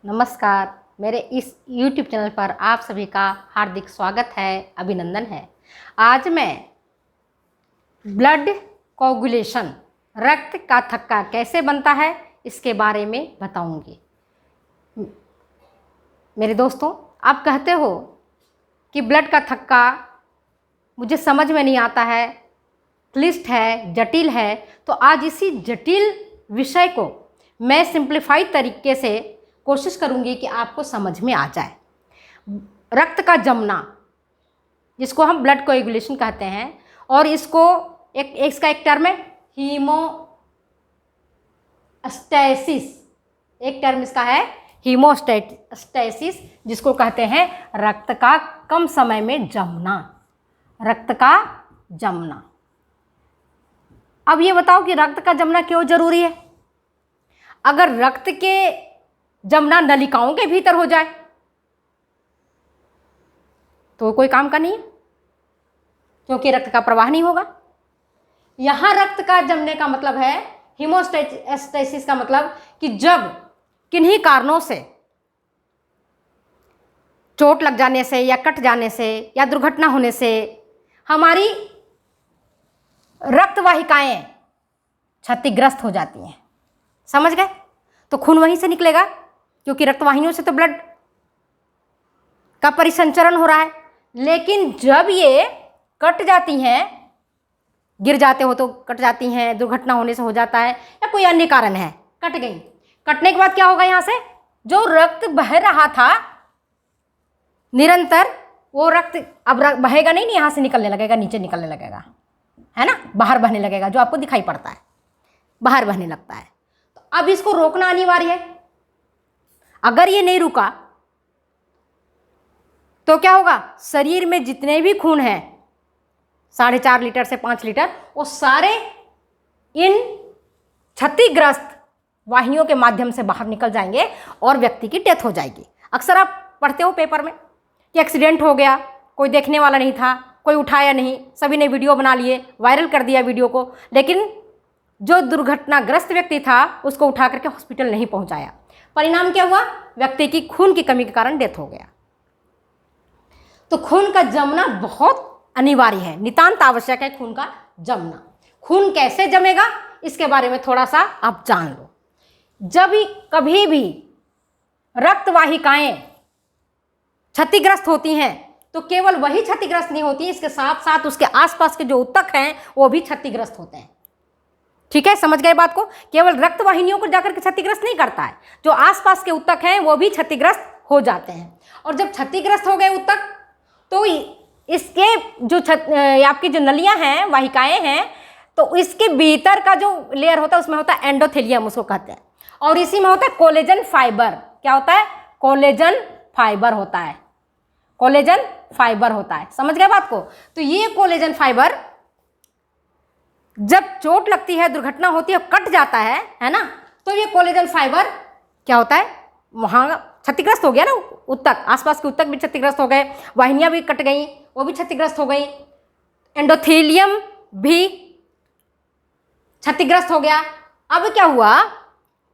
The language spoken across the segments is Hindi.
नमस्कार। मेरे इस YouTube चैनल पर आप सभी का हार्दिक स्वागत है, अभिनंदन है। आज मैं ब्लड कोगुलेशन, रक्त का थक्का कैसे बनता है, इसके बारे में बताऊंगी। मेरे दोस्तों, आप कहते हो कि ब्लड का थक्का मुझे समझ में नहीं आता है, क्लिष्ट है, जटिल है। तो आज इसी जटिल विषय को मैं सिंप्लीफाइड तरीके से कोशिश करूंगी कि आपको समझ में आ जाए। रक्त का जमना, जिसको हम ब्लड कोएगुलेशन कहते हैं, और इसको इसका एक टर्म है हीमोस्टैसिस। एक टर्म इसका है हीमोस्टैसिस, जिसको कहते हैं रक्त का कम समय में जमना। रक्त का जमना। अब ये बताओ कि रक्त का जमना क्यों जरूरी है? अगर रक्त के जमना नलिकाओं के भीतर हो जाए तो कोई काम का नहीं है, क्योंकि रक्त का प्रवाह नहीं होगा। यहां रक्त का जमने का मतलब है, हीमोस्टैसिस का मतलब कि जब किन्हीं कारणों से, चोट लग जाने से या कट जाने से या दुर्घटना होने से हमारी रक्त वाहिकाएं क्षतिग्रस्त हो जाती हैं। समझ गए? तो खून वहीं से निकलेगा, क्योंकि रक्त वाहिनियों से तो ब्लड का परिसंचरण हो रहा है। लेकिन जब ये कट जाती हैं, गिर जाते हो तो कट जाती हैं, दुर्घटना होने से हो जाता है, या कोई अन्य कारण है, कट गई। कटने के बाद क्या होगा? यहाँ से जो रक्त बह रहा था निरंतर, वो रक्त अब बहेगा नहीं, यहाँ से निकलने लगेगा, नीचे निकलने लगेगा, है ना, बाहर बहने लगेगा, जो आपको दिखाई पड़ता है, बाहर बहने लगता है। तो अब इसको रोकना अनिवार्य है। अगर ये नहीं रुका तो क्या होगा? शरीर में जितने भी खून हैं, 4.5 लीटर से 5 लीटर, वो सारे इन क्षतिग्रस्त वाहिनियों के माध्यम से बाहर निकल जाएंगे और व्यक्ति की डेथ हो जाएगी। अक्सर आप पढ़ते हो पेपर में कि एक्सीडेंट हो गया, कोई देखने वाला नहीं था, कोई उठाया नहीं, सभी ने वीडियो बना लिए, वायरल कर दिया वीडियो को, लेकिन जो दुर्घटनाग्रस्त व्यक्ति था उसको उठा करके हॉस्पिटल नहीं पहुंचाया। परिणाम क्या हुआ? व्यक्ति की खून की कमी के कारण डेथ हो गया। तो खून का जमना बहुत अनिवार्य है, नितांत आवश्यक है खून का जमना। खून कैसे जमेगा, इसके बारे में थोड़ा सा आप जान लो। जब कभी भी रक्त वाहिकाएं क्षतिग्रस्त होती हैं तो केवल वही क्षतिग्रस्त नहीं होती, इसके साथ साथ उसके आसपास के जो ऊतक हैं वो भी क्षतिग्रस्त होते हैं। ठीक है, समझ गए बात को? केवल रक्त वाहिनियों को जाकर के क्षतिग्रस्त नहीं करता है, जो आसपास के ऊतक हैं वो भी क्षतिग्रस्त हो जाते हैं। और जब क्षतिग्रस्त हो गए ऊतक, तो इसके जो आपकी जो नलियां हैं, वाहिकाएं हैं, तो इसके भीतर का जो लेयर होता है उसमें होता है एंडोथेलियम, उसको कहते हैं। और इसी में होता है कोलेजन फाइबर। क्या होता है? कोलेजन फाइबर होता है। कोलेजन फाइबर होता है। समझ गए बात को? तो ये कोलेजन फाइबर जब चोट लगती है, दुर्घटना होती है, कट जाता है ना, तो ये कोलेजन फाइबर क्या होता है? वहां क्षतिग्रस्त हो गया ना ऊतक, आसपास के ऊतक भी क्षतिग्रस्त हो गए, वाहिनियां भी कट गई, वो भी क्षतिग्रस्त हो गई, एंडोथेलियम भी क्षतिग्रस्त हो गया। अब क्या हुआ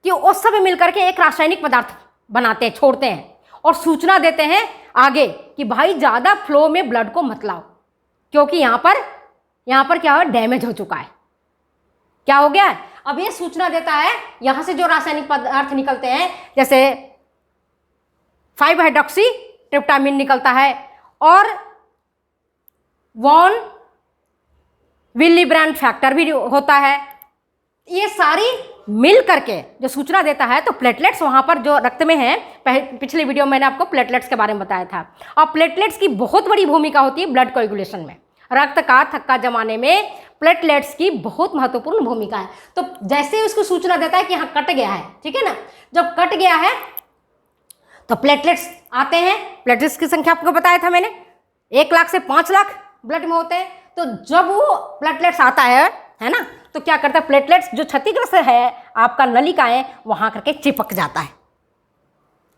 कि वो सब मिलकर के एक रासायनिक पदार्थ बनाते हैं, छोड़ते हैं, और सूचना देते हैं आगे कि भाई ज़्यादा फ्लो में ब्लड को मत लाओ, क्योंकि यहाँ पर क्या हुआ? डैमेज हो चुका है। क्या हो गया है? अब ये सूचना देता है, यहां से जो रासायनिक पदार्थ निकलते हैं, जैसे 5-हाइड्रोक्सी ट्रिप्टामिन निकलता है, और वॉन विल्लीब्रैंड फैक्टर भी होता है। ये सारी मिल करके जो सूचना देता है, तो प्लेटलेट्स वहां पर जो रक्त में है, पिछले वीडियो में मैंने आपको प्लेटलेट्स के बारे में बताया था, और प्लेटलेट्स की बहुत बड़ी भूमिका होती है ब्लड कोएगुलेशन में। रक्त का थक्का जमाने में प्लेटलेट्स की बहुत महत्वपूर्ण भूमिका है। तो जैसे ही उसको सूचना देता है कि हाँ कट गया है, ठीक है ना, जब कट गया है तो प्लेटलेट्स आते हैं। प्लेटलेट्स की संख्या आपको बताया था मैंने, 1 लाख से 5 लाख ब्लड में होते हैं। तो जब वो प्लेटलेट्स आता है ना, तो क्या करता है? प्लेटलेट्स जो क्षतिग्रस्त है आपका नलिकाएं, वहां करके चिपक जाता है,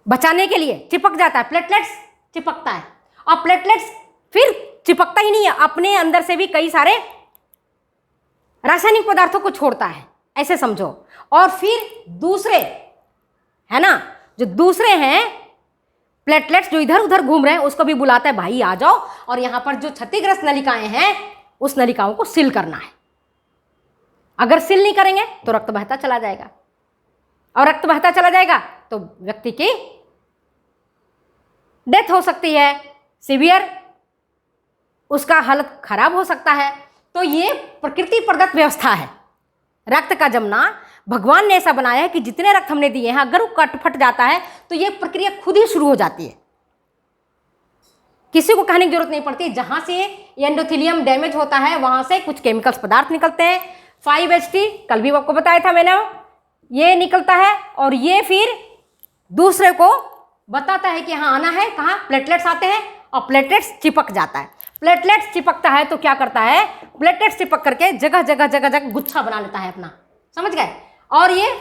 बचाने के लिए चिपक जाता है, प्लेटलेट्स चिपकता है। और प्लेटलेट्स फिर चिपकता ही नहीं है, अपने अंदर से भी कई सारे रासायनिक पदार्थों को छोड़ता है, ऐसे समझो। और फिर दूसरे, है ना, जो दूसरे हैं प्लेटलेट्स जो इधर उधर घूम रहे हैं उसको भी बुलाता है, भाई आ जाओ, और यहाँ पर जो क्षतिग्रस्त नलिकाएं हैं उस नलिकाओं को सील करना है। अगर सील नहीं करेंगे तो रक्त बहता चला जाएगा, और रक्त बहता चला जाएगा तो व्यक्ति की डेथ हो सकती है, सीवियर उसका हालत खराब हो सकता है। तो ये प्रकृति प्रदत्त व्यवस्था है। रक्त का जमना भगवान ने ऐसा बनाया है कि जितने रक्त हमने दिए हैं अगर वो कट फट जाता है तो ये प्रक्रिया खुद ही शुरू हो जाती है, किसी को कहने की जरूरत नहीं पड़ती। जहां से एंडोथेलियम डैमेज होता है वहां से कुछ केमिकल्स पदार्थ निकलते हैं, 5HT कल भी आपको बताया था मैंने, ये निकलता है और ये फिर दूसरे को बताता है कि हाँ आना है, कहाँ प्लेटलेट्स आते हैं और प्लेटलेट्स चिपक जाता है। प्लेटलेट्स चिपकता है तो क्या करता है, प्लेटलेट्स चिपक करके जगह जगह जगह जगह गुच्छा बना लेता है अपना, समझ गए, और ये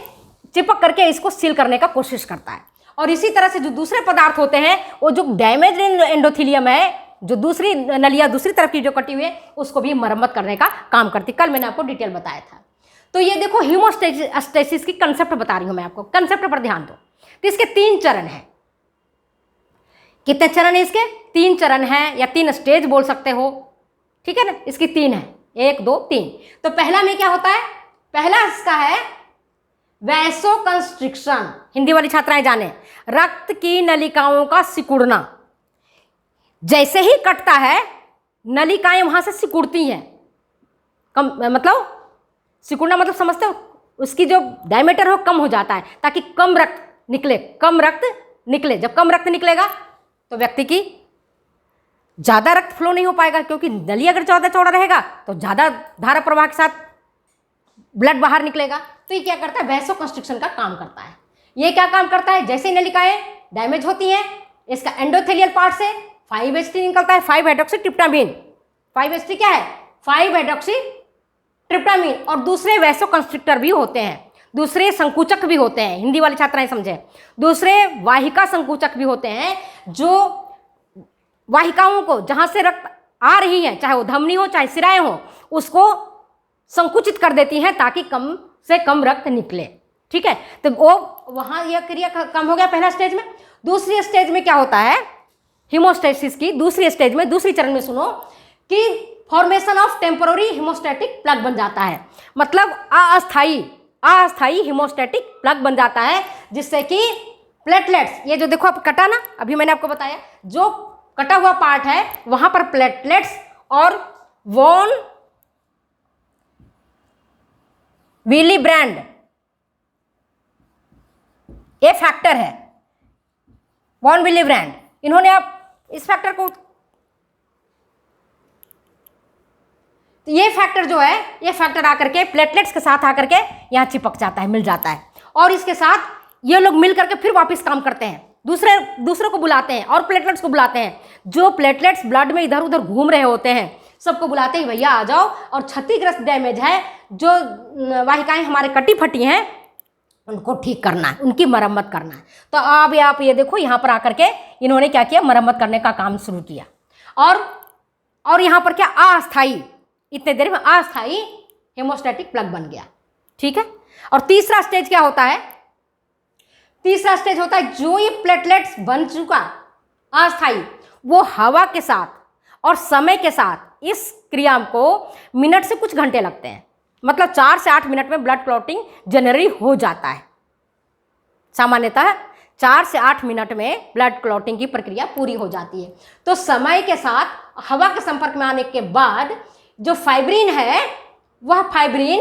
चिपक करके इसको सील करने का कोशिश करता है। और इसी तरह से जो दूसरे पदार्थ होते हैं वो जो डैमेज एंडोथेलियम है, जो दूसरी नलियाँ दूसरी तरफ की जो कटी हुई है उसको भी मरम्मत करने का काम करती। कल मैंने आपको डिटेल बताया था। तो ये देखो हीमोस्टेसिस की कंसेप्ट बता रही हूँ मैं आपको, कंसेप्ट पर ध्यान दो। तो इसके 3 चरण हैं। कितने चरण है इसके? 3 चरण हैं या 3 स्टेज बोल सकते हो, ठीक है ना। इसकी 3 है, 1 2 3। तो पहला में क्या होता है, पहला इसका है वैसोकंस्ट्रिक्शन। हिंदी वाली छात्राएं जाने, रक्त की नलिकाओं का सिकुड़ना। जैसे ही कटता है नलिकाएं वहां से सिकुड़ती हैं, कम मतलब सिकुड़ना मतलब समझते हो, उसकी जो डायमीटर हो कम हो जाता है ताकि कम रक्त निकले, कम रक्त निकले। जब कम रक्त निकलेगा तो व्यक्ति की ज़्यादा रक्त फ्लो नहीं हो पाएगा, क्योंकि नली अगर ज़्यादा चौड़ा रहेगा तो ज़्यादा धारा प्रवाह के साथ ब्लड बाहर निकलेगा। तो ये क्या करता है, वैसोकंस्ट्रिक्शन का काम करता है। ये क्या काम करता है, जैसे ही नलिकाएं डैमेज होती हैं इसका एंडोथेलियल पार्ट से 5HT निकलता है, 5-हाइड्रोक्सीट्रिप्टामाइन। 5HT क्या है, 5-हाइड्रोक्सीट्रिप्टामाइन। और दूसरे वैसोकंस्ट्रिक्टर भी होते हैं, दूसरे संकुचक भी होते हैं, हिंदी वाली छात्राएं समझे, दूसरे वाहिका संकुचक भी होते हैं जो वाहिकाओं को जहां से रक्त आ रही है, चाहे वो धमनी हो चाहे सिराएं हो, उसको संकुचित कर देती हैं ताकि कम से कम रक्त निकले, ठीक है। तो वो वहां यह क्रिया कम हो गया पहला स्टेज में। दूसरी स्टेज में क्या होता है, हीमोस्टेसिस की दूसरी स्टेज में, दूसरी चरण में सुनो कि formation of temporary haemostatic plug बन जाता है। मतलब अस्थायी हीमोस्टैटिक प्लग बन जाता है, जिससे कि प्लेटलेट्स, ये जो देखो आप कटा ना, अभी मैंने आपको बताया जो कटा हुआ पार्ट है वहां पर प्लेटलेट्स और वॉन विलीब्रैंड, ये फैक्टर है वॉन विलीब्रैंड, इन्होंने आप इस फैक्टर को, तो ये फैक्टर जो है, ये फैक्टर आकर के प्लेटलेट्स के साथ आकर के यहाँ चिपक जाता है, मिल जाता है, और इसके साथ ये लोग मिल करके फिर वापस काम करते हैं, दूसरे को बुलाते हैं और प्लेटलेट्स को बुलाते हैं। जो प्लेटलेट्स ब्लड में इधर उधर घूम रहे होते हैं सबको बुलाते हैं, भैया आ जाओ, और क्षतिग्रस्त डैमेज है, जो वाहिकाएं हमारे कटी फटी हैं उनको ठीक करना है, उनकी मरम्मत करना है। तो अब आप ये देखो यहाँ पर आकर के इन्होंने क्या किया, मरम्मत करने का काम शुरू किया। और यहाँ पर क्या, अस्थायी, इतने देर में अस्थायी हेमोस्टैटिक प्लग बन गया, ठीक है। और तीसरा स्टेज क्या होता है, तीसरा स्टेज होता है जो ये प्लेटलेट्स बन चुका अस्थायी, वो हवा के साथ और समय के साथ इस क्रिया को मिनट से कुछ घंटे लगते हैं, मतलब 4 से 8 मिनट में ब्लड क्लॉटिंग जनरली हो जाता है। सामान्यतः 4 से 8 मिनट में ब्लड क्लॉटिंग की प्रक्रिया पूरी हो जाती है। तो समय के साथ हवा के संपर्क में आने के बाद जो फाइब्रिन है वह फाइब्रिन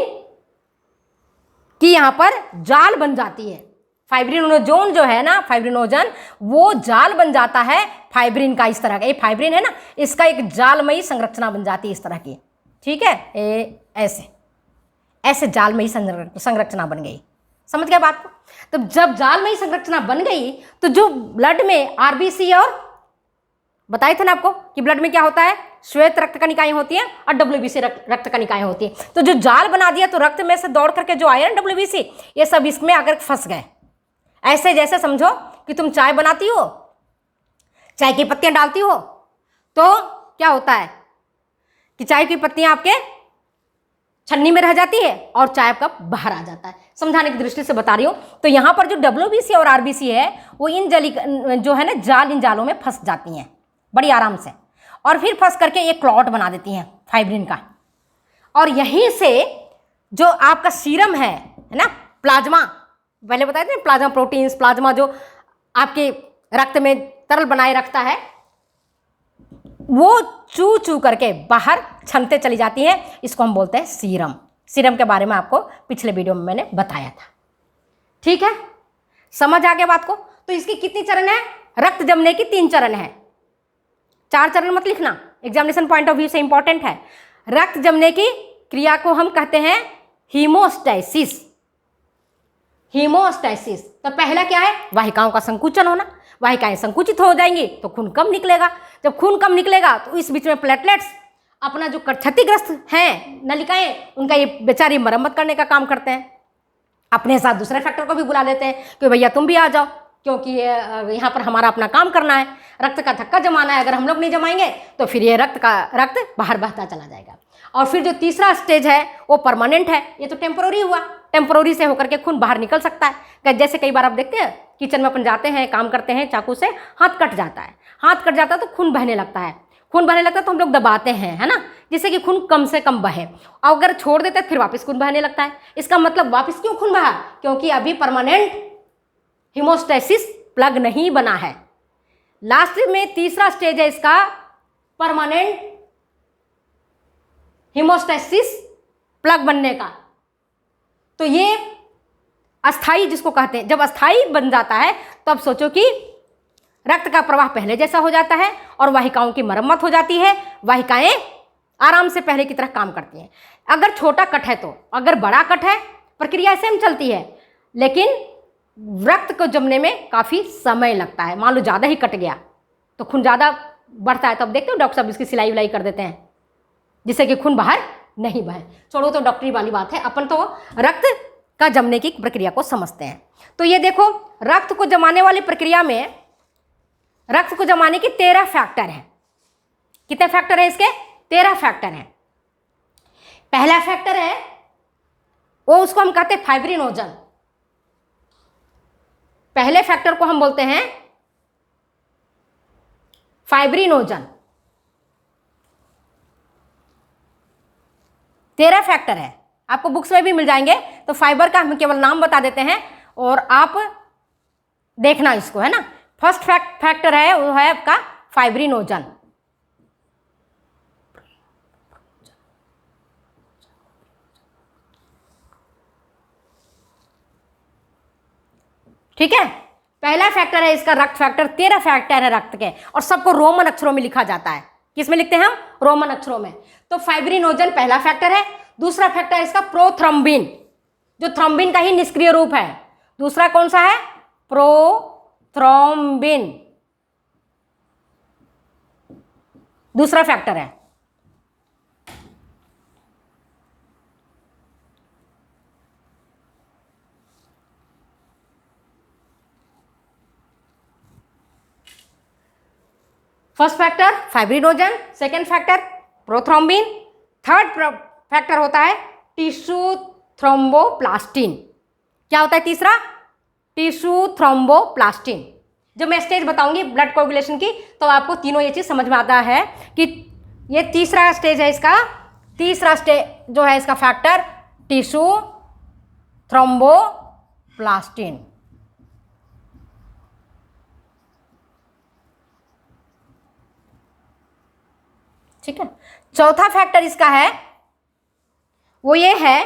की यहाँ पर जाल बन जाती है। फाइब्रिनोजन जो है ना, फाइब्रिनोजन, वो जाल बन जाता है फाइब्रिन का, इस तरह का, ये फाइब्रिन है ना, इसका एक जालमयी संरचना बन जाती है इस तरह की, ठीक है। ऐसे जालमयी संरचना बन गई, समझ गए बात को। तो जब जालमयी संरचना बन गई तो जो ब्लड में आरबीसी, और बताए थे ना आपको कि ब्लड में क्या होता है, श्वेत रक्त कणिकाएं होती हैं और डब्ल्यूबीसी रक्त कणिकाएं होती हैं। तो जो जाल बना दिया तो रक्त में से दौड़ करके जो आयरन डब्ल्यूबीसी ये सब इसमें आकर फंस गए। ऐसे जैसे समझो कि तुम चाय बनाती हो, चाय की पत्तियां डालती हो, तो क्या होता है कि चाय की पत्तियां आपके छन्नी में रह जाती है और चाय कप बाहर आ जाता है। समझाने की दृष्टि से बता रही हूँ। तो यहाँ पर जो डब्ल्यूबीसी और आरबीसी है वो इन जो है ना इन जालों में फंस जाती हैं बड़ी आराम से, और फिर फंस करके एक क्लॉट बना देती हैं फाइब्रिन का। और यहीं से जो आपका सीरम है ना, प्लाज्मा, पहले बताए थे प्लाज्मा प्रोटीन्स, प्लाज्मा जो आपके रक्त में तरल बनाए रखता है, वो चू चू करके बाहर छनते चली जाती हैं। इसको हम बोलते हैं सीरम। सीरम के बारे में आपको पिछले वीडियो में मैंने बताया था। ठीक है, समझ आ गया बात को। तो इसकी कितनी चरण है? रक्त जमने की 3 चरण है। 4 चरण मत लिखना, एग्जामिनेशन पॉइंट ऑफ व्यू से इंपॉर्टेंट है। रक्त जमने की क्रिया को हम कहते हैं हीमोस्टैसिस। हीमोस्टैसिस तो पहला क्या है? वाहिकाओं का संकुचन होना। वाहिकाएं संकुचित हो जाएंगी तो खून कम निकलेगा। जब खून कम निकलेगा तो इस बीच में प्लेटलेट्स अपना जो क्षतिग्रस्त हैं नलिकाएं, उनका ये बेचारी मरम्मत करने का काम करते हैं। अपने साथ दूसरे फैक्टर को भी बुला लेते हैं कि भैया तुम भी आ जाओ, क्योंकि यहाँ पर हमारा अपना काम करना है, रक्त का थक्का जमाना है। अगर हम लोग नहीं जमाएंगे तो फिर ये रक्त बाहर बहता चला जाएगा। और फिर जो तीसरा स्टेज है वो परमानेंट है। ये तो टेम्पोररी हुआ, टेम्पोररी से होकर के खून बाहर निकल सकता है। जैसे कई बार आप देखते हैं किचन में अपन जाते हैं, काम करते हैं, चाकू से हाथ कट जाता है, हाथ कट जाता है तो खून बहने लगता है। खून बहने लगता है तो हम लोग दबाते हैं, है ना, जिससे कि खून कम से कम बहे। और अगर छोड़ देते हैं फिर वापस खून बहने लगता है। इसका मतलब वापस क्यों खून बहा? क्योंकि अभी परमानेंट हीमोस्टैसिस प्लग नहीं बना है। लास्ट में तीसरा स्टेज है इसका परमानेंट हीमोस्टैसिस प्लग बनने का। तो ये अस्थाई जिसको कहते हैं, जब अस्थाई बन जाता है तो अब सोचो कि रक्त का प्रवाह पहले जैसा हो जाता है और वाहिकाओं की मरम्मत हो जाती है। वाहिकाएं आराम से पहले की तरह काम करती हैं। अगर छोटा कट है तो, अगर बड़ा कट है प्रक्रिया सेम चलती है, लेकिन रक्त को जमने में काफ़ी समय लगता है। मान लो ज़्यादा ही कट गया तो खून ज़्यादा बढ़ता है, तब देखते हो डॉक्टर साहब इसकी सिलाई विलाई कर देते हैं जिससे कि खून बाहर नहीं बहे। छोड़ो तो डॉक्टरी वाली बात है, अपन तो रक्त का जमने की प्रक्रिया को समझते हैं। तो ये देखो, रक्त को जमाने वाली प्रक्रिया में रक्त को जमाने की 13 फैक्टर हैं। कितने फैक्टर हैं इसके? 13 फैक्टर हैं। पहला फैक्टर है वो, उसको हम कहते हैं फाइब्रिनोजन। पहले फैक्टर को हम बोलते हैं फाइब्रिनोजन। 13 फैक्टर है, आपको बुक्स में भी मिल जाएंगे। तो फाइबर का हम केवल नाम बता देते हैं और आप देखना इसको, है ना। फर्स्ट फैक्टर है वो है आपका फाइब्रिनोजन। ठीक है, पहला फैक्टर है इसका रक्त फैक्टर। 13 फैक्टर है रक्त के और सबको रोमन अक्षरों में लिखा जाता है। किस में लिखते हैं हम? रोमन अक्षरों में। तो फाइब्रिनोजन पहला फैक्टर है। दूसरा फैक्टर है इसका प्रोथ्रम्बिन, जो थ्रोम्बिन का ही निष्क्रिय रूप है। दूसरा कौन सा है? प्रोथ्रोम्बिन, दूसरा फैक्टर है। First factor fibrinogen, second factor prothrombin, third factor होता है टिश्यू थ्रोम्बोप्लास्टिन। क्या होता है तीसरा? Tissue thromboplastin. जब मैं स्टेज बताऊंगी ब्लड कोगुलेशन की तो आपको तीनों ये चीज़ समझ में आता है कि ये तीसरा स्टेज है इसका। तीसरा स्टेज जो है इसका फैक्टर टिश्यू थ्रोम्बोप्लास्टिन। ठीक है, चौथा फैक्टर इसका है वो ये है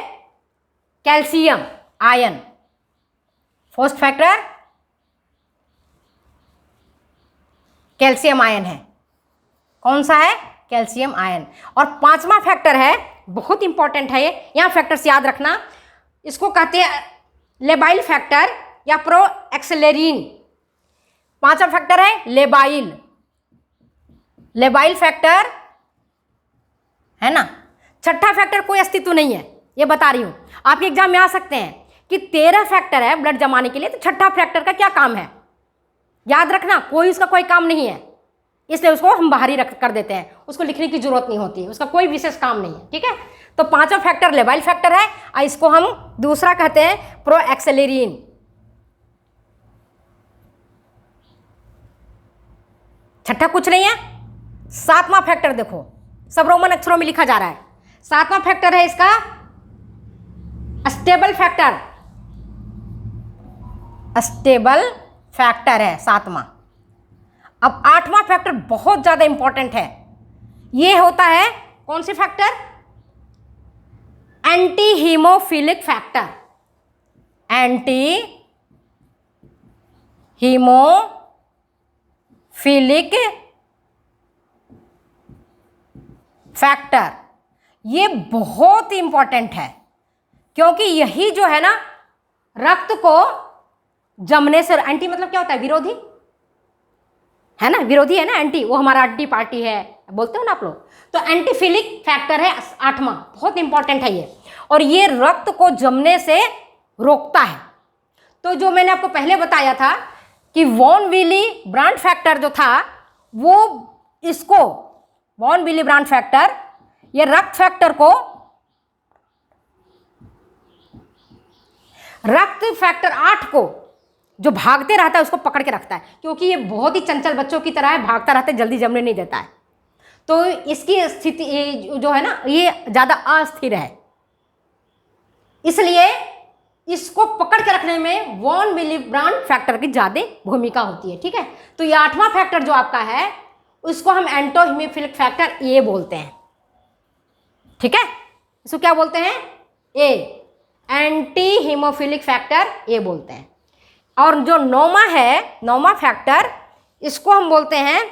calcium ion. First factor calcium ion है। कौन सा है? Calcium ion. और पांचवा फैक्टर है, बहुत इंपॉर्टेंट है ये, यहां फैक्टर्स याद रखना। इसको कहते हैं लेबाइल फैक्टर या प्रो एक्सेलेरिन। पांचवा फैक्टर है लेबाइल, लेबाइल फैक्टर है ना। छठा फैक्टर कोई अस्तित्व नहीं है, ये बता रही हूं। आपके एग्जाम में आ सकते हैं कि 13 फैक्टर है ब्लड जमाने के लिए, तो छठा फैक्टर का क्या काम है? याद रखना, कोई उसका कोई काम नहीं है, इसलिए उसको हम बाहरी रख कर देते हैं, उसको लिखने की जरूरत नहीं होती, उसका कोई विशेष काम नहीं है। ठीक है, तो पांचवा फैक्टर लेबाइल फैक्टर है और इसको हम दूसरा कहते हैं प्रो एक्सेलेरिन। छठा कुछ नहीं है। सातवां फैक्टर देखो, सब रोमन अक्षरों में लिखा जा रहा है। सातवां फैक्टर है इसका स्टेबल फैक्टर। स्टेबल फैक्टर है सातवां। अब आठवां फैक्टर बहुत ज्यादा इंपॉर्टेंट है। ये होता है कौन सी factor? Anti haemophilic factor. Anti haemophilic factor, ये बहुत इंपॉर्टेंट है, क्योंकि यही जो है ना रक्त को जमने से, एंटी मतलब क्या होता है? विरोधी, है ना, विरोधी है ना एंटी, वो हमारा एंटी पार्टी है, बोलते हो ना आप लोग। तो एंटीफिलिक फैक्टर है आठवां, बहुत इंपॉर्टेंट है ये, और ये रक्त को जमने से रोकता है। तो जो मैंने आपको पहले बताया था कि वॉन विली ब्रांड फैक्टर जो था, वो इसको वॉन विली ब्रांड फैक्टर, ये रक्त फैक्टर को, रक्त फैक्टर 8 को जो भागते रहता है उसको पकड़ के रखता है, क्योंकि ये बहुत ही चंचल बच्चों की तरह है, भागता रहता है, जल्दी जमने नहीं देता है। तो इसकी स्थिति जो है ना ये ज़्यादा अस्थिर है, इसलिए इसको पकड़ के रखने में वॉन विली ब्रांड फैक्टर की ज़्यादा भूमिका होती है। ठीक है, तो ये आठवां फैक्टर जो आपका है उसको हम एंटो हीमोफिलिक फैक्टर ए बोलते हैं। ठीक है, इसको क्या बोलते हैं? ए, एंटी हीमोफिलिक फैक्टर ए बोलते हैं। और जो नौवां है, नौवां फैक्टर, इसको हम बोलते हैं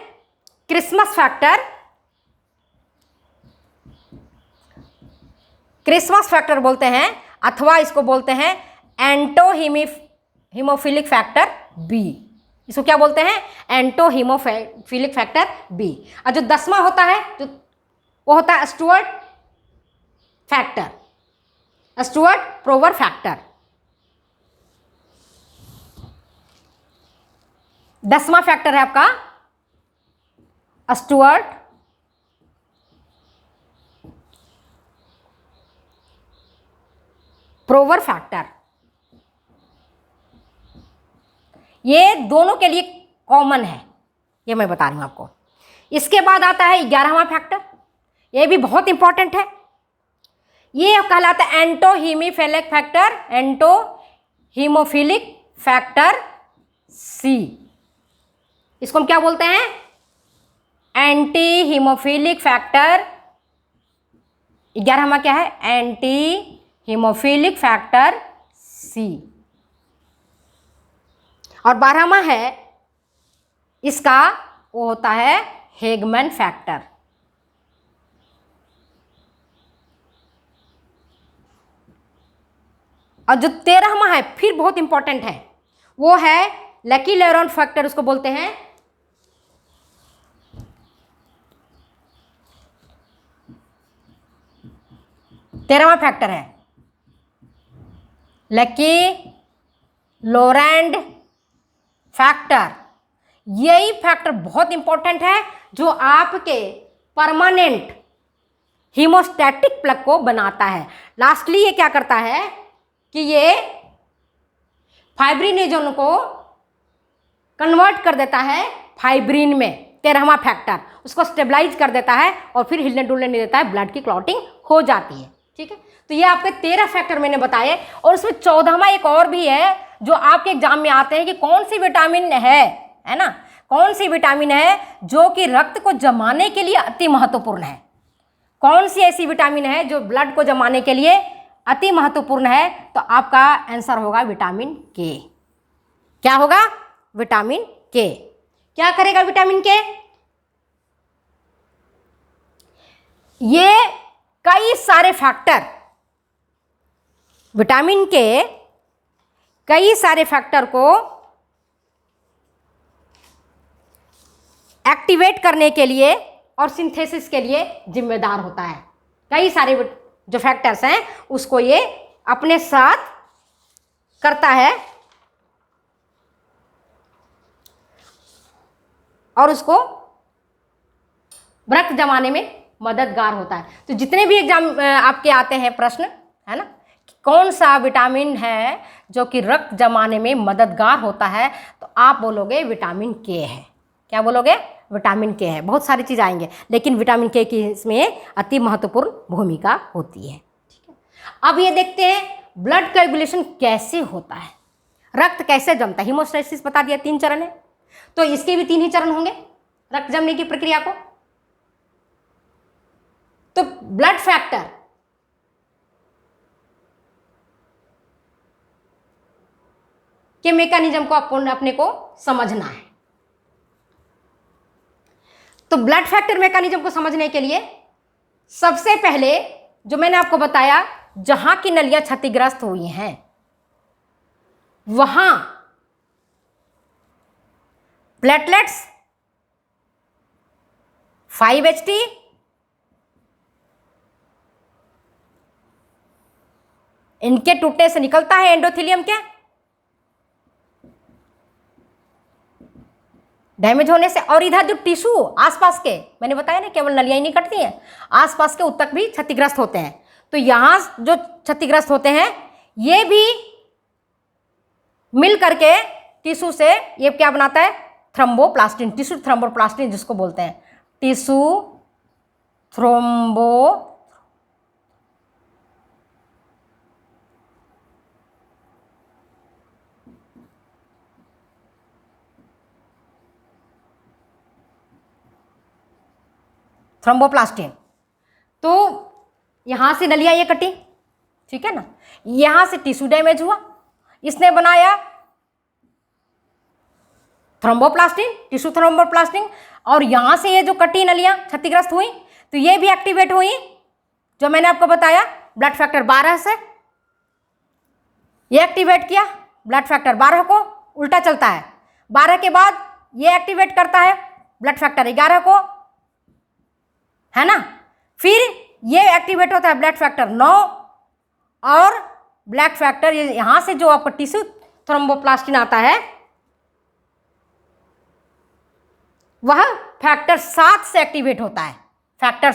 क्रिसमस फैक्टर। क्रिसमस फैक्टर बोलते हैं, अथवा इसको बोलते हैं एंटो हीमोफिलिक फैक्टर बी। इसको क्या बोलते हैं? Anti haemophilic factor B. और जो 10वां होता है जो वो होता है Stuart factor, Stuart Prower factor. 10वां फैक्टर है आपका स्टुअर्ट प्रोवर फैक्टर। ये दोनों के लिए कॉमन है, ये मैं बता रही हूं आपको। इसके बाद आता है 11वां फैक्टर, ये भी बहुत इंपॉर्टेंट है। ये कहलाता है anti haemophilic factor, anti haemophilic factor C. इसको हम क्या बोलते हैं? Anti haemophilic factor. 11वां क्या है? Anti haemophilic factor C. और 12वां है इसका, वो होता है हेगमैन फैक्टर। और जो 13वां है फिर बहुत इंपॉर्टेंट है, वो है लकी लेरॉन फैक्टर, उसको बोलते हैं। तेरहवां फैक्टर है लकी लोरेंड फैक्टर। यही फैक्टर बहुत इंपॉर्टेंट है, जो आपके परमानेंट हीमोस्टैटिक प्लग को बनाता है। लास्टली ये क्या करता है कि ये फाइब्रिनोजन को कन्वर्ट कर देता है फाइब्रिन में। 13वां फैक्टर उसको स्टेबलाइज कर देता है और फिर हिलने डुलने नहीं देता है, ब्लड की क्लॉटिंग हो जाती है। ठीक है, तो ये आपके 13 फैक्टर मैंने बताए। और उसमें 14वां एक और भी है जो आपके एग्जाम में आते हैं कि कौन सी विटामिन है ना, कौन सी विटामिन है जो कि रक्त को जमाने के लिए अति महत्वपूर्ण है। कौन सी ऐसी विटामिन है जो ब्लड को जमाने के लिए अति महत्वपूर्ण है? तो आपका आंसर होगा विटामिन के। क्या होगा? विटामिन के। क्या करेगा विटामिन के? ये कई सारे फैक्टर, विटामिन के कई सारे फैक्टर को एक्टिवेट करने के लिए और सिंथेसिस के लिए जिम्मेदार होता है। कई सारे जो फैक्टर्स हैं उसको ये अपने साथ करता है और उसको रक्त जमाने में मददगार होता है। तो जितने भी एग्जाम आपके आते हैं प्रश्न, है ना, कौन सा विटामिन है जो कि रक्त जमाने में मददगार होता है, तो आप बोलोगे विटामिन के है। क्या बोलोगे? विटामिन के है, बहुत सारी चीज़ आएंगे, लेकिन विटामिन के की इसमें अति महत्वपूर्ण भूमिका होती है। ठीक है, अब ये देखते हैं ब्लड कोएगुलेशन कैसे होता है, रक्त कैसे जमता है। हीमोस्टैसिस बता दिया 3 चरण है, तो इसके भी 3 ही चरण होंगे रक्त जमने की प्रक्रिया को। तो ब्लड फैक्टर के मैकेनिज्म को अपने को समझना है। तो ब्लड फैक्टर मैकेनिज्म को समझने के लिए सबसे पहले जो मैंने आपको बताया, जहां की नलियां क्षतिग्रस्त हुई हैं वहां प्लेटलेट्स 5HT इनके टूटने से निकलता है एंडोथेलियम के डैमेज होने से, और इधर जो टिश्यू आसपास के, मैंने बताया ना केवल नलियां ही नहीं कटती हैं, आसपास के ऊतक भी क्षतिग्रस्त होते हैं। तो यहां जो क्षतिग्रस्त होते हैं ये भी मिल करके टिश्यू से ये क्या बनाता है, थ्रोम्बोप्लास्टिन, टिश्यू थ्रोम्बोप्लास्टिन जिसको बोलते हैं, टिश्यू थ्रोम्बोप्लास्टिन। तो यहां से नलियां ये कटी, ठीक है ना, यहां से टिश्यू डैमेज हुआ, इसने बनाया थ्रोम्बोप्लास्टिन, टिश्यू थ्रोम्बोप्लास्टिन, और यहां से ये जो कटी नलियां क्षतिग्रस्त हुई तो ये भी एक्टिवेट हुई, जो मैंने आपको बताया ब्लड फैक्टर 12 से ये एक्टिवेट किया। ब्लड फैक्टर 12 को उल्टा चलता है, 12 के बाद ये एक्टिवेट करता है ब्लड फैक्टर 11 को, है ना, फिर ये एक्टिवेट होता है ब्लड फैक्टर 9, और ब्लड फैक्टर यहां से जो आपका टिश्यू थ्रोम्बोप्लास्टिन आता है वह फैक्टर 7 से एक्टिवेट होता है, फैक्टर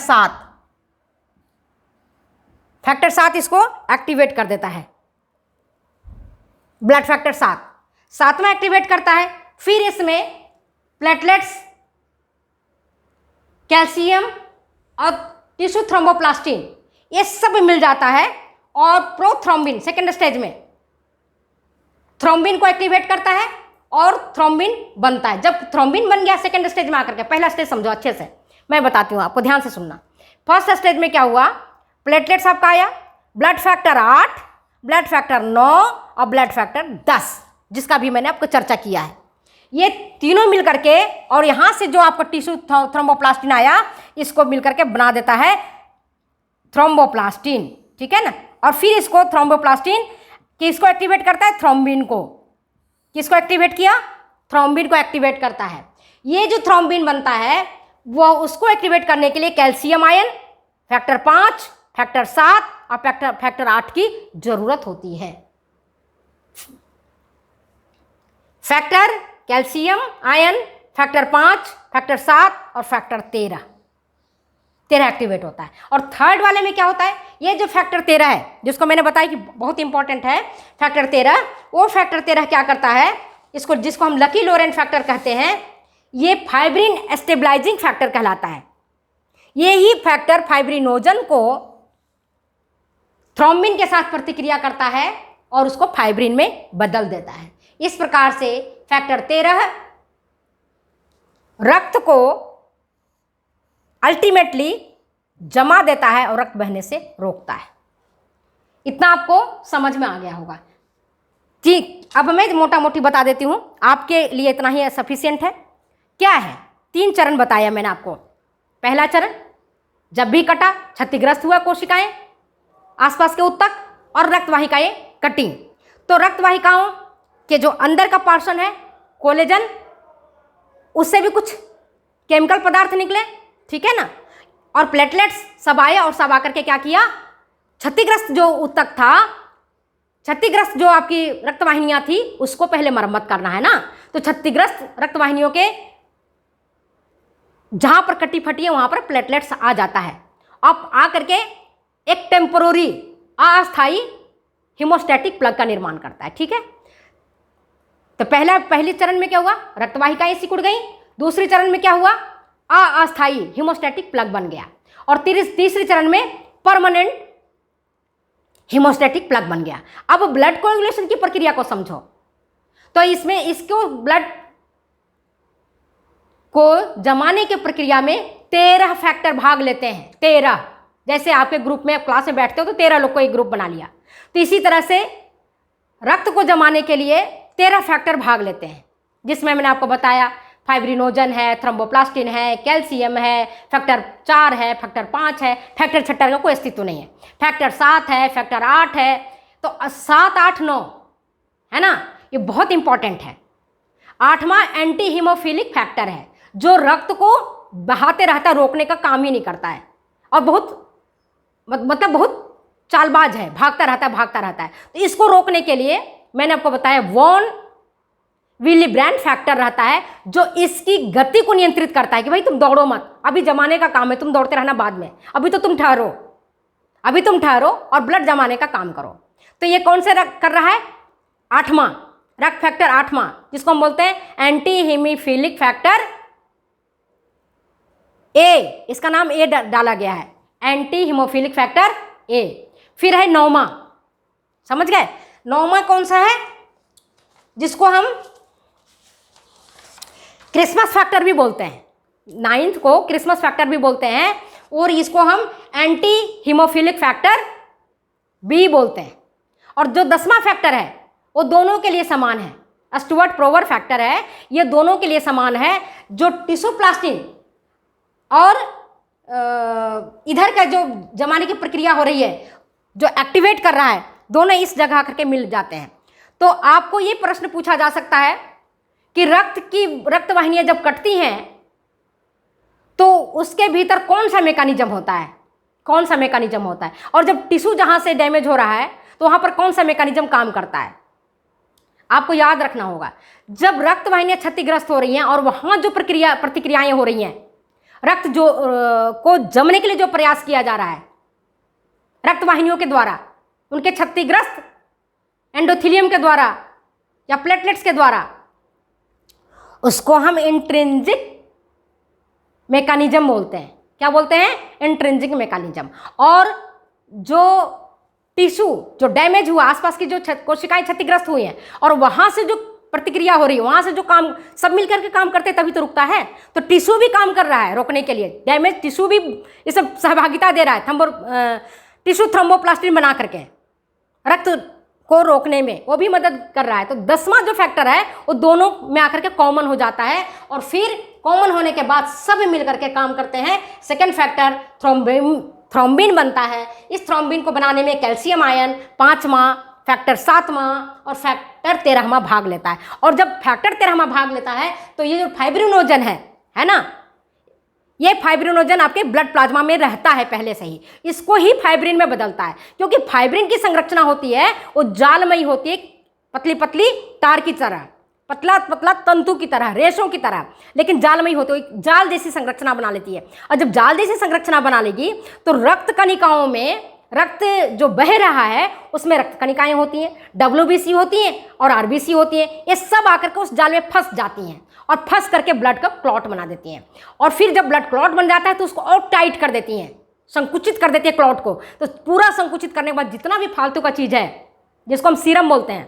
7 इसको एक्टिवेट कर देता है, ब्लड फैक्टर 7वां एक्टिवेट करता है। फिर इसमें प्लेटलेट्स, कैल्शियम और टिश्यू थ्रोम्बोप्लास्टिन ये सब मिल जाता है, और प्रोथ्रोम्बिन सेकेंड स्टेज में थ्रोम्बिन को एक्टिवेट करता है और थ्रोम्बिन बनता है। जब थ्रोम्बिन बन गया सेकेंड स्टेज में आकर के, पहला स्टेज समझो अच्छे से, मैं बताती हूँ आपको, ध्यान से सुनना। फर्स्ट स्टेज में क्या हुआ, प्लेटलेट्स आपका आया, ब्लड फैक्टर 8, ब्लड फैक्टर 9 और ब्लड फैक्टर 10, जिसका भी मैंने आपको चर्चा किया है। ये तीनों मिल करके, और यहाँ से जो आपका टिश्यू थ्रोम्बोप्लास्टिन आया इसको मिल करके बना देता है थ्रोम्बोप्लास्टिन, ठीक है ना। और फिर इसको थ्रोम्बोप्लास्टिन किसको एक्टिवेट करता है, थ्रोम्बिन को। किसको एक्टिवेट किया, थ्रोम्बिन को एक्टिवेट करता है। ये जो थ्रोम्बिन बनता है वो उसको एक्टिवेट करने के लिए कैल्शियम आयन फैक्टर 5, फैक्टर 7 और फैक्टर 8 की जरूरत होती है। Factor calcium ion factor 5, factor 7 और फैक्टर 13 एक्टिवेट होता है। और थर्ड वाले में क्या होता है, ये जो फैक्टर 13 है जिसको मैंने बताया कि बहुत इंपॉर्टेंट है, फैक्टर 13, वो फैक्टर 13 क्या करता है, इसको जिसको हम लकी लोरेंट फैक्टर कहते हैं, ये फाइब्रिन स्टेबलाइजिंग फैक्टर कहलाता है। ये ही फैक्टर फाइब्रिनोजन को थ्रोम्बिन के साथ प्रतिक्रिया करता है और उसको फाइब्रिन में बदल देता है। इस प्रकार से फैक्टर 13 रक्त को अल्टीमेटली जमा देता है और रक्त बहने से रोकता है। इतना आपको समझ में आ गया होगा। ठीक, अब मैं मोटा मोटी बता देती हूं, आपके लिए इतना ही सफिशिएंट है। क्या है, 3 चरण बताया मैंने आपको। पहला चरण, जब भी कटा क्षतिग्रस्त हुआ कोशिकाएं, आसपास के ऊतक और रक्त वाहिकाएं कटी, तो रक्त वाहिकाओं के जो अंदर का पोर्शन है कोलेजन, उससे भी कुछ केमिकल पदार्थ निकले, ठीक है ना, और प्लेटलेट्स सब आए और सब आकर के क्या किया, क्षतिग्रस्त जो ऊतक था, क्षतिग्रस्त जो आपकी रक्तवाहिनियां थी उसको पहले मरम्मत करना है ना। तो क्षतिग्रस्त रक्तवाहिनियों के जहां पर कटी फटी है वहां पर प्लेटलेट्स आ जाता है, अब आ करके एक टेम्पोररी अस्थायी हीमोस्टैटिक प्लग का निर्माण करता है, ठीक है। तो पहली चरण में क्या हुआ, रक्तवाहिकाएं सिकुड़ गई, दूसरे चरण में क्या हुआ, अस्थायी हीमोस्टैटिक प्लग बन गया, और तीसरे चरण में परमानेंट हीमोस्टैटिक प्लग बन गया। अब ब्लड कोएगुलेशन की प्रक्रिया को समझो। तो इसमें इसको ब्लड को जमाने की प्रक्रिया में 13 फैक्टर भाग लेते हैं। 13, जैसे आपके ग्रुप में क्लास में बैठते हो तो 13 लोग को एक ग्रुप बना लिया, तो इसी तरह से रक्त को जमाने के लिए 13 फैक्टर भाग लेते हैं, जिसमें मैंने आपको बताया फाइब्रिनोजन है, थ्रोम्बोप्लास्टिन है, कैल्शियम है, फैक्टर 4 है, फैक्टर 5 है, फैक्टर 6 का कोई अस्तित्व नहीं है, फैक्टर 7 है, फैक्टर 8 है। तो 7, 8, 9 है ना, ये बहुत इंपॉर्टेंट है। 8वां एंटी हीमोफिलिक फैक्टर है, जो रक्त को बहाते रहता, रोकने का काम ही नहीं करता है, और बहुत बहुत चालबाज है, भागता रहता है। तो इसको रोकने के लिए मैंने आपको बताया वॉन विलीब्रैंड फैक्टर रहता है, जो इसकी गति को नियंत्रित करता है कि भाई तुम दौड़ो मत, अभी जमाने का काम है, तुम दौड़ते रहना बाद में, अभी तुम ठहरो और ब्लड जमाने का काम करो। तो ये कौन से कर रहा है, 8वां रक्त फैक्टर, 8वां, जिसको हम बोलते हैं एंटी हीमोफिलिक फैक्टर ए, इसका नाम ए डाला गया है, एंटी हीमोफिलिक फैक्टर ए। फिर है 9वां, समझ गए, 9वां कौन सा है, जिसको हम क्रिसमस फैक्टर भी बोलते हैं, 9th को क्रिसमस फैक्टर भी बोलते हैं, और इसको हम एंटी हीमोफिलिक फैक्टर बी बोलते हैं। और जो 10वां फैक्टर है वो दोनों के लिए समान है, स्टुअर्ट प्रोवर फैक्टर है, ये दोनों के लिए समान है। जो टिश्यू प्लास्टिन और इधर का जो जमाने की प्रक्रिया हो रही है, जो एक्टिवेट कर रहा है, दोनों इस जगह करके मिल जाते हैं। तो आपको ये प्रश्न पूछा जा सकता है कि रक्त वाहिनियां जब कटती हैं तो उसके भीतर कौन सा मैकेनिज्म होता है, और जब टिश्यू जहां से डैमेज हो रहा है तो वहां पर कौन सा मैकेनिज्म काम करता है। आपको याद रखना होगा, जब रक्त वाहिनियां क्षतिग्रस्त हो रही हैं और वहां जो प्रतिक्रियाएं हो रही हैं, रक्त जो को जमने के लिए जो प्रयास किया जा रहा है रक्त वाहिनियों के द्वारा, उनके क्षतिग्रस्त एंडोथेलियम के द्वारा या प्लेटलेट्स के द्वारा, उसको हम इंट्रिंसिक मैकेनिज्म बोलते हैं। क्या बोलते हैं, इंट्रिंसिक मैकेनिज्म। और जो टिश्यू जो डैमेज हुआ, आसपास की जो कोशिकाएं क्षतिग्रस्त हुई हैं और वहां से जो प्रतिक्रिया हो रही है, वहां से जो काम सब मिलकर के काम करते तभी तो रुकता है। तो टिश्यू भी काम कर रहा है रोकने के लिए, डैमेज टिश्यू भी इस सहभागिता दे रहा है, टिश्यू थ्रोम्बोप्लास्टिन बना करके रक्त को रोकने में वो भी मदद कर रहा है। तो 10वां जो फैक्टर है वो दोनों में आकर के कॉमन हो जाता है, और फिर कॉमन होने के बाद सब मिलकर के काम करते हैं। सेकेंड फैक्टर थ्रोम्बिन बनता है। इस थ्रोम्बिन को बनाने में कैल्शियम आयन 5वां, फैक्टर 7वां और फैक्टर 13वां भाग लेता है। और जब फैक्टर 13वां भाग लेता है तो ये जो फाइब्रिनोजन है ना, ये फाइब्रिनोजन आपके ब्लड प्लाज्मा में रहता है पहले से ही, इसको ही फाइब्रिन में बदलता है। क्योंकि फाइब्रिन की संरचना होती है वो जालमयी होती है, पतली पतली तार की तरह, पतला पतला तंतु की तरह, रेशों की तरह, लेकिन जालमयी होती है, जाल जैसी संरचना बना लेती है। और जब जाल जैसी संरचना बना लेगी तो रक्त कणिकाओं में, रक्त जो बह रहा है उसमें रक्त कणिकाएं होती हैं, WBC होती हैं और RBC होती हैं, ये सब आकर के उस जाल में फंस जाती हैं और फंस करके ब्लड का क्लॉट बना देती हैं। और फिर जब ब्लड क्लॉट बन जाता है तो उसको और टाइट कर देती हैं, संकुचित कर देती है क्लॉट को। तो पूरा संकुचित करने के बाद जितना भी फालतू का चीज़ है, जिसको हम सीरम बोलते हैं,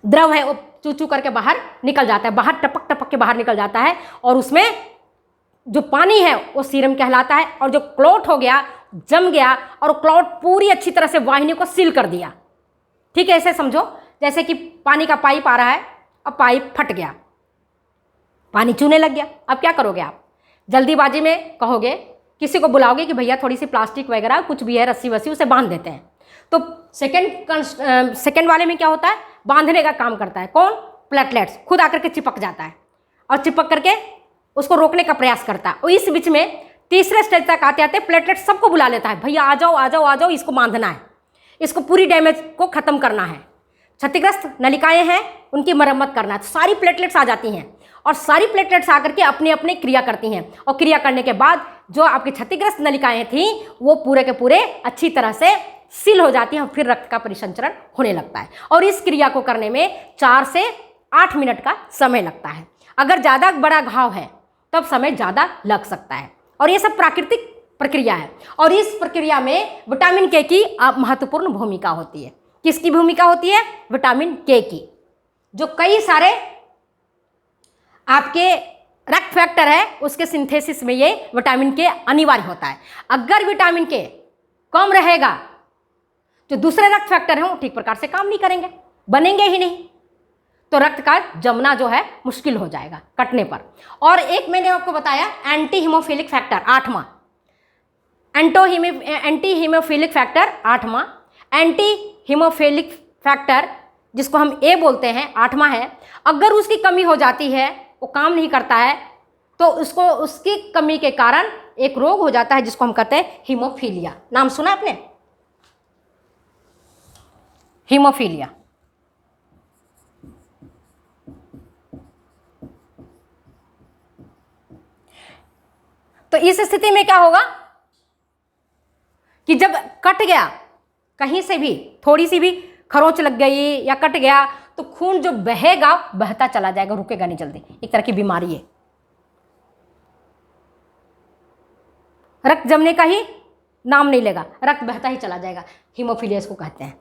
द्रव है, वो चू चू करके बाहर निकल जाता है, बाहर टपक टपक के बाहर निकल जाता है, और उसमें जो पानी है वो सीरम कहलाता है। और जो क्लॉट हो गया, जम गया, और क्लॉट पूरी अच्छी तरह से वाहिनी को सील कर दिया। ठीक है, ऐसे समझो जैसे कि पानी का पाइप आ रहा है, अब पाइप फट गया, पानी चूने लग गया। अब क्या करोगे आप, जल्दीबाजी में कहोगे, किसी को बुलाओगे कि भैया थोड़ी सी प्लास्टिक वगैरह कुछ भी है, रस्सी वस्सी, उसे बांध देते हैं। तो सेकेंड वाले में क्या होता है, बांधने का काम करता है कौन, प्लेटलेट्स, खुद आकर के चिपक जाता है और चिपक करके उसको रोकने का प्रयास करता है। और इस बीच में तीसरे स्टेज तक आते आते प्लेटलेट सबको बुला लेता है, भैया आ जाओ आ जाओ आ जाओ, इसको बांधना है, इसको पूरी डैमेज को खत्म करना है, क्षतिग्रस्त नलिकाएं हैं उनकी मरम्मत करना है। तो सारी प्लेटलेट्स आ जाती हैं और सारी प्लेटलेट्स आकर के अपनी अपनी क्रिया करती हैं, और क्रिया करने के बाद जो आपकी क्षतिग्रस्त नलिकाएं थीं वो पूरे के पूरे अच्छी तरह से सील हो जाती हैं, और फिर रक्त का परिसंचरण होने लगता है। और इस क्रिया को करने में 4 से 8 मिनट का समय लगता है। अगर ज़्यादा बड़ा घाव है तब समय ज़्यादा लग सकता है। और ये सब प्राकृतिक प्रक्रिया है। और इस प्रक्रिया में विटामिन के की महत्वपूर्ण भूमिका होती है। किसकी भूमिका होती है? विटामिन के की, जो कई सारे आपके रक्त फैक्टर है उसके सिंथेसिस में ये विटामिन के अनिवार्य होता है। अगर विटामिन के कम रहेगा जो दूसरे रक्त फैक्टर हैं वो ठीक प्रकार से काम नहीं करेंगे, बनेंगे ही नहीं, तो रक्त का जमना जो है मुश्किल हो जाएगा कटने पर। और एक मैंने आपको बताया एंटी हीमोफिलिक फैक्टर 8वां, एंटी हीमोफिलिक फैक्टर 8वां, एंटी हीमोफिलिक फैक्टर जिसको हम ए बोलते हैं 8वां है। अगर उसकी कमी हो जाती है, वो काम नहीं करता है, तो उसकी कमी के कारण एक रोग हो जाता है जिसको हम कहते हैं हीमोफीलिया। नाम सुना आपने? हीमोफीलिया। तो इस स्थिति में क्या होगा कि जब कट गया, कहीं से भी थोड़ी सी भी खरोंच लग गई या कट गया, तो खून जो बहेगा बहता चला जाएगा, रुकेगा नहीं जल्दी। एक तरह की बीमारी है, रक्त जमने का ही नाम नहीं लेगा, रक्त बहता ही चला जाएगा। हीमोफीलिया इसको कहते हैं।